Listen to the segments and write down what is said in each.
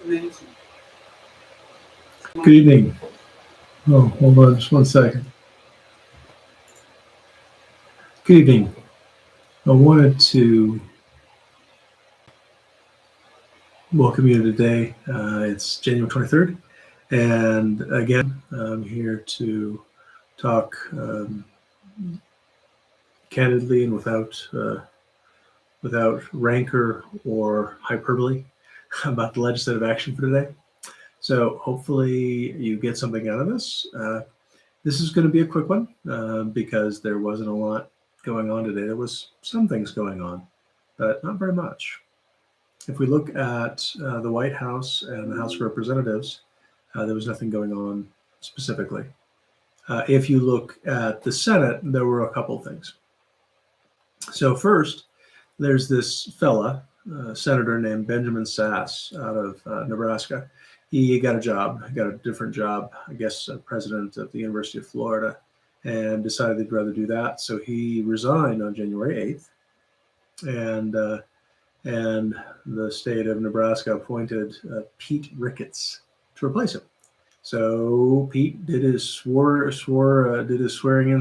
Good evening. Oh, hold on just 1 second. Good evening. I wanted to welcome you today. It's January 23rd. And again, I'm here to talk candidly and without rancor or hyperbole about the legislative action for today. So hopefully you get something out of this. This is going to be a quick one because there wasn't a lot going on today. There was some things going on, but not very much. If we look at the White House and the House of Representatives, there was nothing going on specifically. If you look at the Senate, there were a couple things. So first, there's this fella, senator named Benjamin Sasse out of Nebraska. He got a different job, I guess, president of the University of Florida, and decided he'd rather do that. So he resigned on January 8th, and the state of Nebraska appointed Pete Ricketts to replace him. So Pete did his swearing-in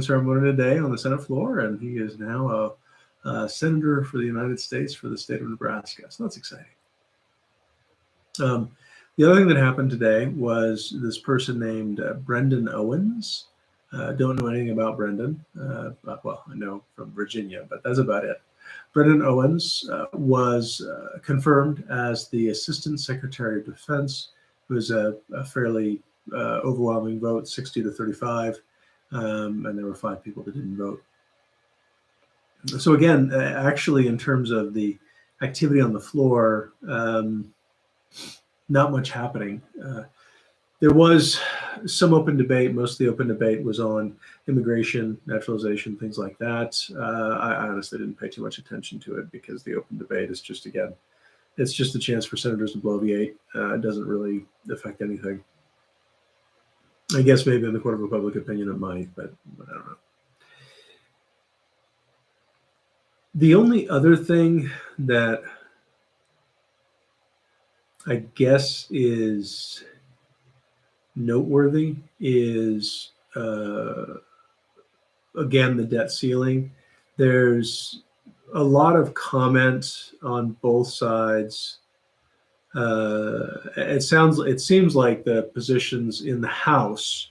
ceremony today on the Senate floor, and he is now a senator for the United States for the state of Nebraska. So that's exciting. The other thing that happened today was this person named Brendan Owens. Don't know anything about Brendan. Well, I know from Virginia, but that's about it. Brendan Owens was confirmed as the Assistant Secretary of Defense. It was a fairly overwhelming vote, 60 to 35, and there were 5 people that didn't vote. So again, actually, in terms of the activity on the floor, not much happening. There was some open debate. Most of the open debate was on immigration, naturalization, things like that. I honestly didn't pay too much attention to it because the open debate is just, again, it's just a chance for senators to bloviate. It doesn't really affect anything. I guess maybe in the court of public opinion it might, but I don't know. The only other thing that I guess is noteworthy is, again, the debt ceiling. There's a lot of comment on both sides. It seems like the positions in the House,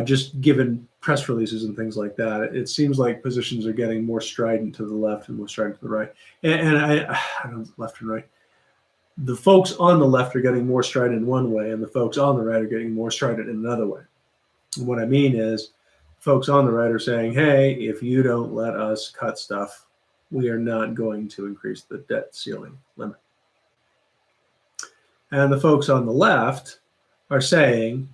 just given press releases and things like that, it seems like positions are getting more strident to the left and more strident to the right. And I don't know, left and right. The folks on the left are getting more strident in one way, and the folks on the right are getting more strident in another way. And what I mean is, folks on the right are saying, hey, if you don't let us cut stuff, we are not going to increase the debt ceiling limit. And the folks on the left are saying,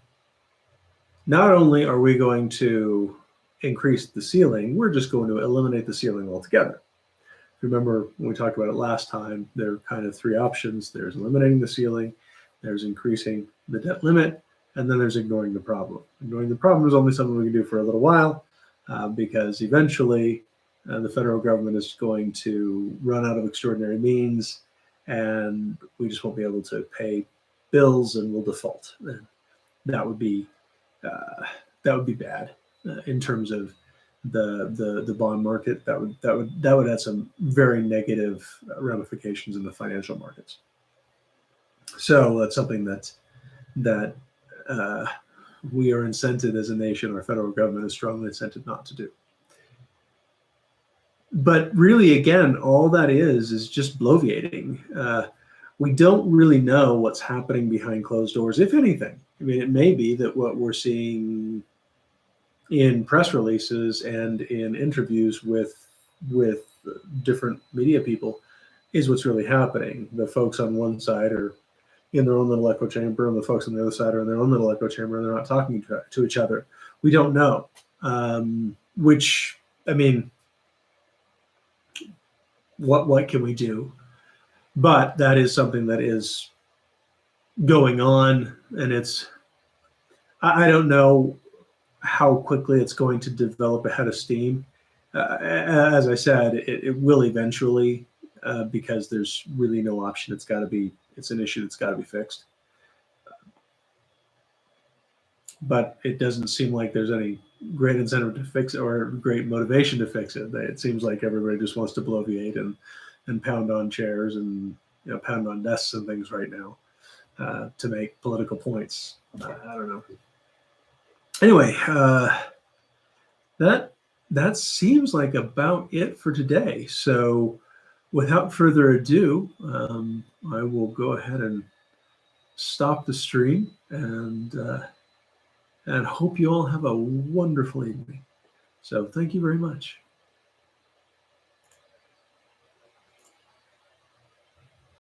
not only are we going to increase the ceiling, we're just going to eliminate the ceiling altogether. Remember when we talked about it last time, there are kind of 3 options. There's eliminating the ceiling, there's increasing the debt limit, and then there's ignoring the problem. Ignoring the problem is only something we can do for a little while because eventually the federal government is going to run out of extraordinary means and we just won't be able to pay bills and we'll default. And that would be bad in terms of the bond market. That would have some very negative ramifications in the financial markets. So that's something that we are incented as a nation. Our federal government is strongly incented not to do. But really, again, all that is just bloviating. We don't really know what's happening behind closed doors, if anything. I mean, it may be that what we're seeing in press releases and in interviews with different media people is what's really happening. The folks on one side are in their own little echo chamber, and the folks on the other side are in their own little echo chamber, and they're not talking to each other. We don't know. Which, I mean, what can we do? But that is something that is going on, and I don't know how quickly it's going to develop a head of steam. As I said, it will eventually, because there's really no option. It's got to be it's an issue that's got to be fixed. But it doesn't seem like there's any great incentive to fix it or great motivation to fix it. It seems like everybody just wants to bloviate and pound on chairs and pound on desks and things right now to make political points. I don't know. Anyway, that seems like about it for today. So without further ado, I will go ahead and stop the stream and hope you all have a wonderful evening. So thank you very much.